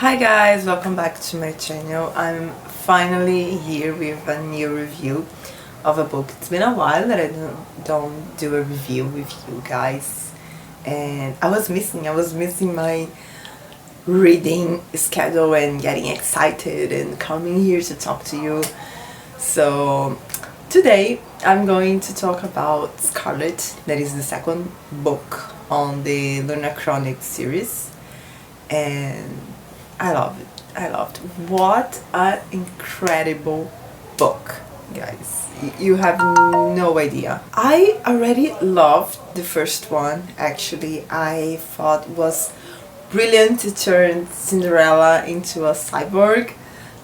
Hi guys, welcome back to my channel. I'm finally here with a new review of a book. It's been a while that I don't do a review with you guys, and I was missing my reading schedule and getting excited and coming here to talk to you. So today I'm going to talk about Scarlet, that is the second book on the Lunar Chronic series, and I love it. I loved it. What an incredible book, guys. You have no idea. I already loved the first one, actually. I thought it was brilliant to turn Cinderella into a cyborg.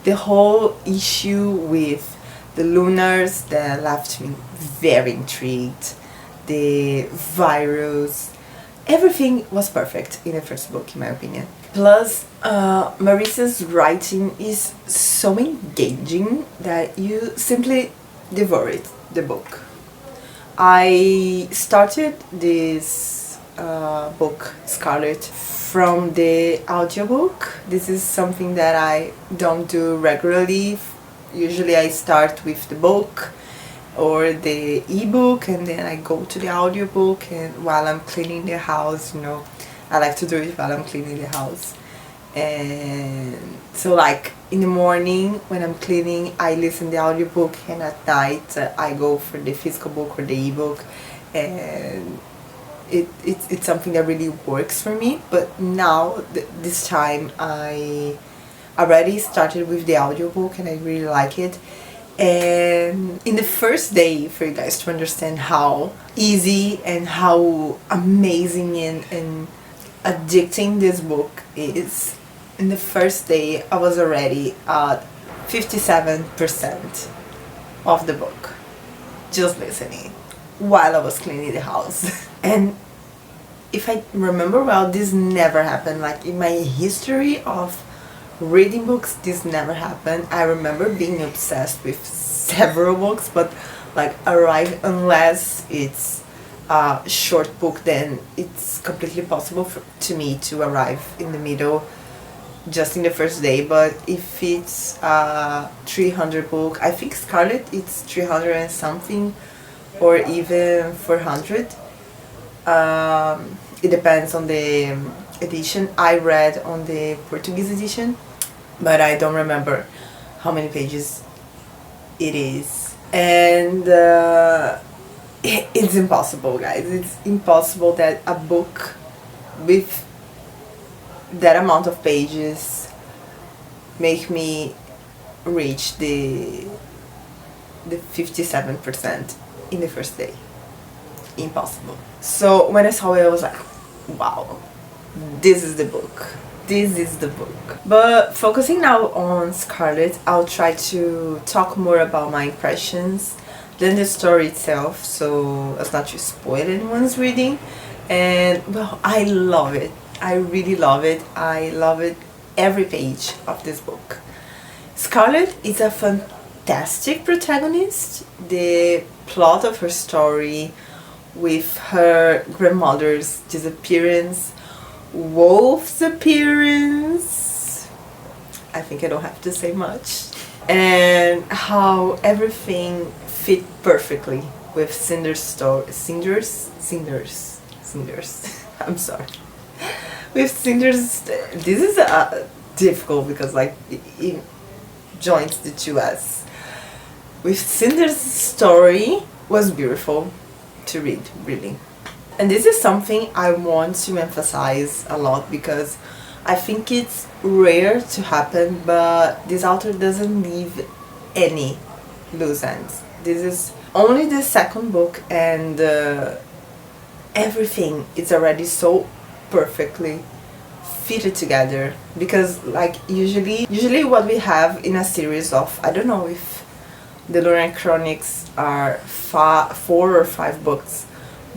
The whole issue with the Lunars that left me very intrigued. The virus. Everything was perfect in the first book, in my opinion. Plus, Marissa's writing is so engaging that you simply devour it, the book. I started this book, Scarlet, from the audiobook. This is something that I don't do regularly. Usually I start with the book or the ebook, and then I go to the audiobook, and while I'm cleaning the house, I like to do it while I'm cleaning the house. And so like in the morning when I'm cleaning, I listen to the audiobook, and at night I go for the physical book or the ebook, and it's something that really works for me. But now this time I already started with the audiobook and I really like it. And in the first day, for you guys to understand how easy and how amazing and addicting this book is, in the first day I was already at 57% of the book, just listening while I was cleaning the house. And if I remember well, this never happened. Like in my history of reading books, this never happened. I remember being obsessed with several books, but like unless it's a short book, then it's completely possible to me to arrive in the middle just in the first day. But if it's a 300 book, I think Scarlet it's 300 and something, or even 400. It depends on the edition. I read on the Portuguese edition, but I don't remember how many pages it is. And it's impossible, guys. It's impossible that a book with that amount of pages make me reach the 57% in the first day. Impossible. So when I saw it, I was like, wow, this is the book. This is the book. But focusing now on Scarlet, I'll try to talk more about my impressions than the story itself, so as not to spoil anyone's reading. And well, I love it. I really love it. I love it every page of this book. Scarlet is a fantastic protagonist. The plot of her story, with her grandmother's disappearance, Wolf's appearance, I think I don't have to say much, and how everything fit perfectly with Cinder's story. Cinder's I'm sorry. With Cinder's, this is difficult because like it joins the two S. With Cinder's story was beautiful to read, really. And this is something I want to emphasize a lot, because I think it's rare to happen, but this author doesn't leave any loose ends. This is only the second book, and everything is already so perfectly fitted together, because like usually what we have in a series of, I don't know if the Lunar Chronics are 4 or 5 books,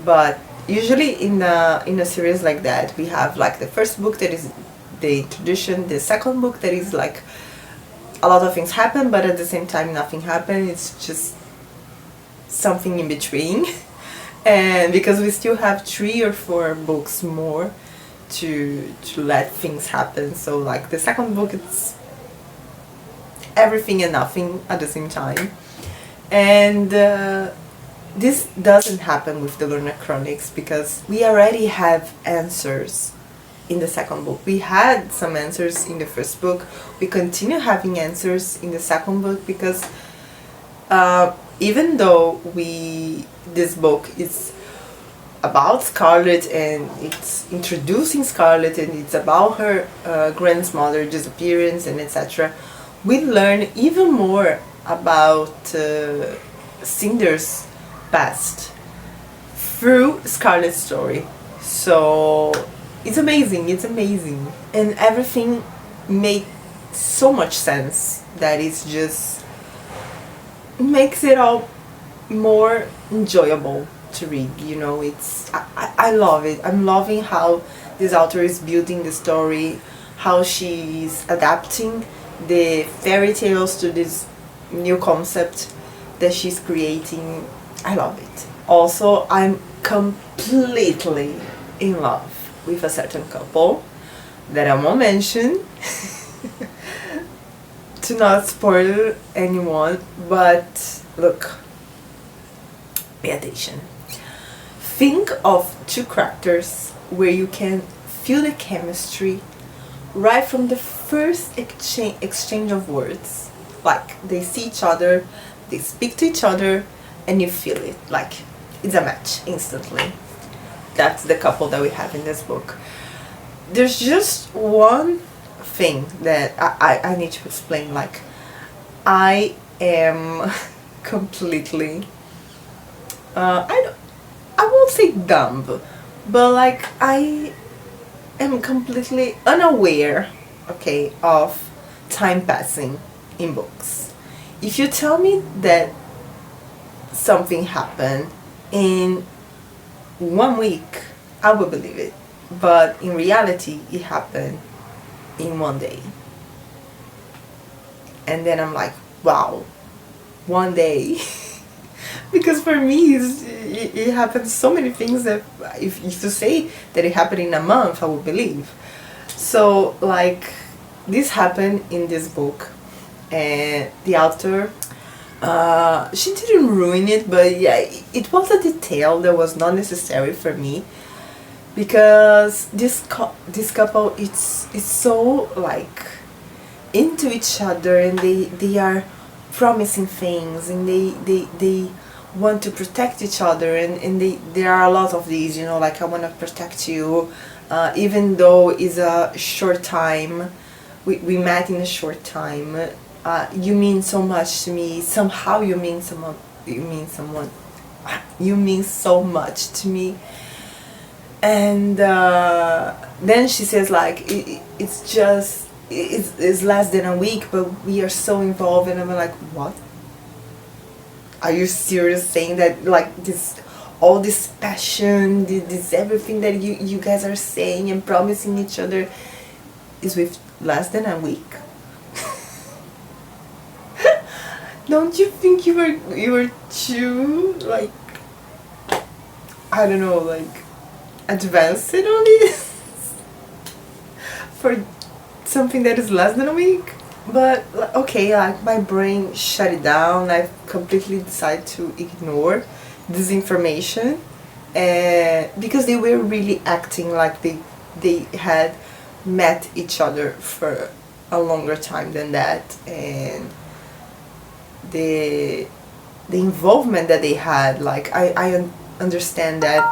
but usually in a series like that we have like the first book that is the introduction, the second book that is like a lot of things happen, but at the same time nothing happen. It's just something in between. And because we still have 3 or 4 books more to let things happen. So like the second book, it's everything and nothing at the same time. And this doesn't happen with the Lunar Chronics because we already have answers in the second book. We had some answers in the first book. We continue having answers in the second book because even though this book is about Scarlet and it's introducing Scarlet and it's about her grandmother disappearance and etc., we learn even more about Cinder's past through Scarlet's story. So it's amazing, and everything made so much sense that it's just makes it all more enjoyable to read. You know, I love it. I'm loving how this author is building the story, how she's adapting the fairy tales to this new concept that she's creating. I love it. Also, I'm completely in love with a certain couple that I won't mention to not spoil anyone, but look, pay attention. Think of two characters where you can feel the chemistry right from the first exchange of words. Like they see each other, they speak to each other, and you feel it. Like it's a match instantly. That's the couple that we have in this book. There's just one thing that I need to explain. Like, I am completely I won't say dumb, but like I am completely unaware, okay, of time passing in books. If you tell me that something happened in 1 week, I will believe it. But in reality, it happened in 1 day. And then I'm like, wow, 1 day. Because for me, it happens so many things that if you say that it happened in a month, I would believe. So, like, this happened in this book. And the author, she didn't ruin it, but yeah, it was a detail that was not necessary for me. Because this couple, it's so like into each other, and they are promising things, and they want to protect each other, and there are a lot of these, you know, like I want to protect you, even though it's a short time, we met in a short time, you mean so much to me, somehow you mean so much to me. And then she says like it's less than a week, but we are so involved. And I'm like, what? Are you serious saying that? Like this, all this passion, this everything that you guys are saying and promising each other is with less than a week? Don't you think you were too, like, I don't know, like, advanced on this for something that is less than a week? But okay, like my brain shut it down. I completely decided to ignore this information, because they were really acting like they had met each other for a longer time than that, and the involvement that they had, like I understand that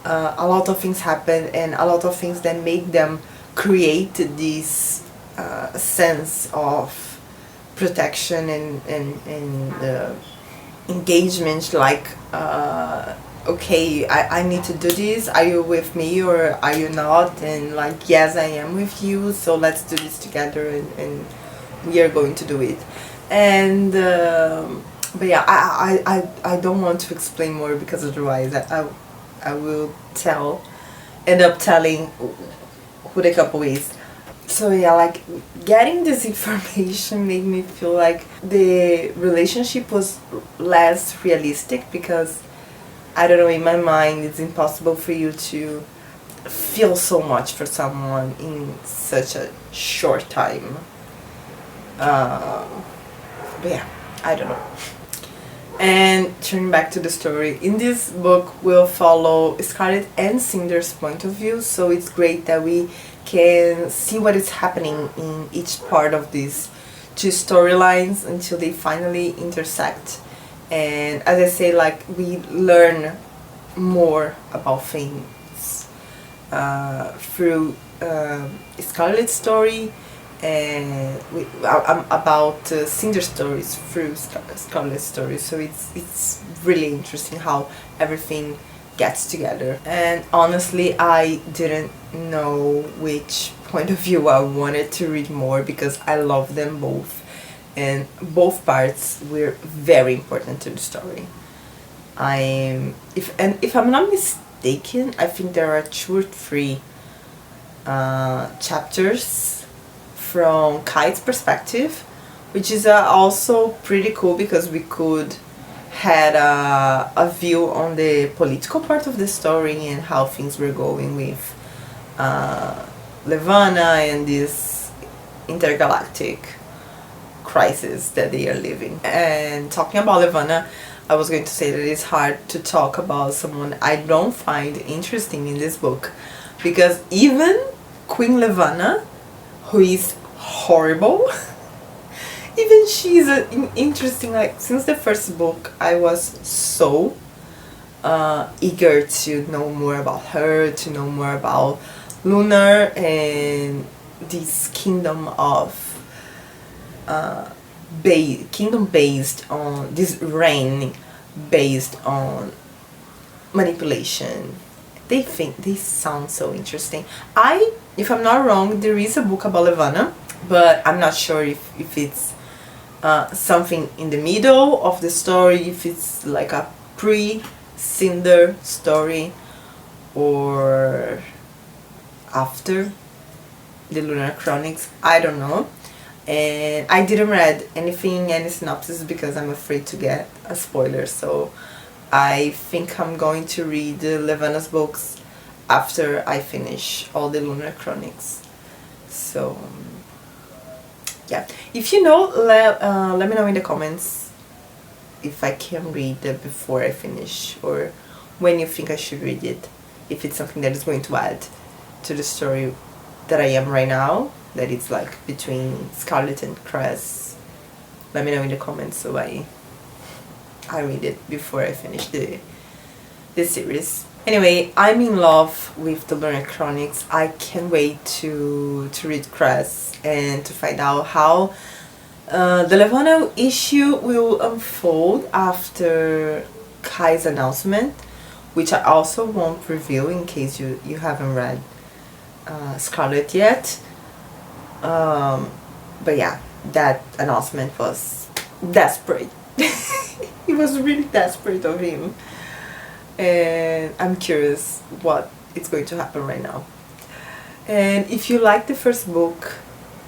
a lot of things happened, and a lot of things that make them create this sense of protection and engagement, like okay, I need to do this, are you with me or are you not? And like, yes, I am with you, so let's do this together, and we are going to do it. And but yeah, I don't want to explain more, because otherwise I will end up telling who the couple is. So yeah, like getting this information made me feel like the relationship was less realistic, because I don't know, in my mind it's impossible for you to feel so much for someone in such a short time. But yeah, I don't know. And turning back to the story, in this book we'll follow Scarlet and Cinder's point of view, so it's great that we can see what is happening in each part of these two storylines until they finally intersect. And as I say, like, we learn more about things through Scarlet's story, and about Cinder's stories through Scarlet's story. So it's really interesting how everything gets together. And honestly, I didn't know which point of view I wanted to read more, because I love them both, and both parts were very important to the story. If I'm not mistaken, I think there are 2 or 3 chapters from Kite's perspective, which is also pretty cool, because we could had a view on the political part of the story and how things were going with Levana and this intergalactic crisis that they are living. And talking about Levana, I was going to say that it's hard to talk about someone I don't find interesting in this book, because even Queen Levana, who is horrible, even she's interesting. Like, since the first book I was so eager to know more about her, to know more about Lunar and this kingdom of kingdom based on this reign based on manipulation. They sound so interesting. If I'm not wrong, there is a book about Levana, but I'm not sure if it's something in the middle of the story, if it's like a pre-Cinder story or after the Lunar Chronics. I don't know. And I didn't read any synopsis, because I'm afraid to get a spoiler. So I think I'm going to read Levana's books after I finish all the Lunar Chronics. So yeah, if you know, let me know in the comments if I can read it before I finish, or when you think I should read it, if it's something that is going to add to the story that I am right now, that it's like between Scarlet and Cress. Let me know in the comments so I read it before I finish the series. Anyway, I'm in love with the Lunar Chronics. I can't wait to read Cress and to find out how the Levana issue will unfold after Kai's announcement, which I also won't reveal in case you haven't read Scarlet yet. But yeah, that announcement was desperate. It was really desperate of him, and I'm curious what is going to happen right now. And if you like the first book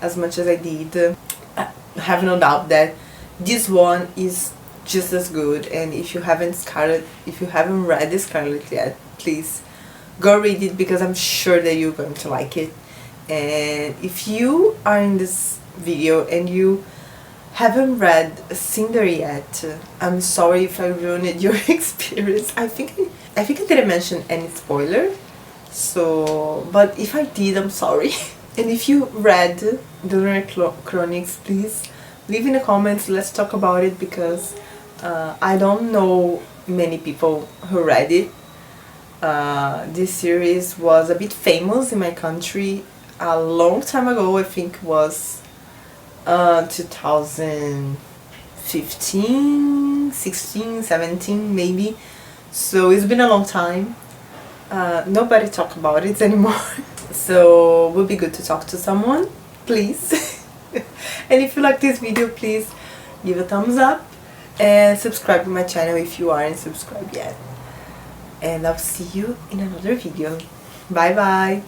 as much as I did, I have no doubt that this one is just as good. And if you haven't read the Scarlet yet, please go read it, because I'm sure that you're going to like it. And if you are in this video and you haven't read Cinder yet, I'm sorry if I ruined your experience. I think I didn't mention any spoiler, so, but if I did, I'm sorry. And if you read the Lunar Chronics, please leave in the comments, let's talk about it, because I don't know many people who read it. This series was a bit famous in my country a long time ago. I think it was 2015, 16, 17 maybe. So it's been a long time. Nobody talk about it anymore. So it would be good to talk to someone, please. And if you like this video, please give a thumbs up and subscribe to my channel if you aren't subscribed yet. And I'll see you in another video. Bye bye.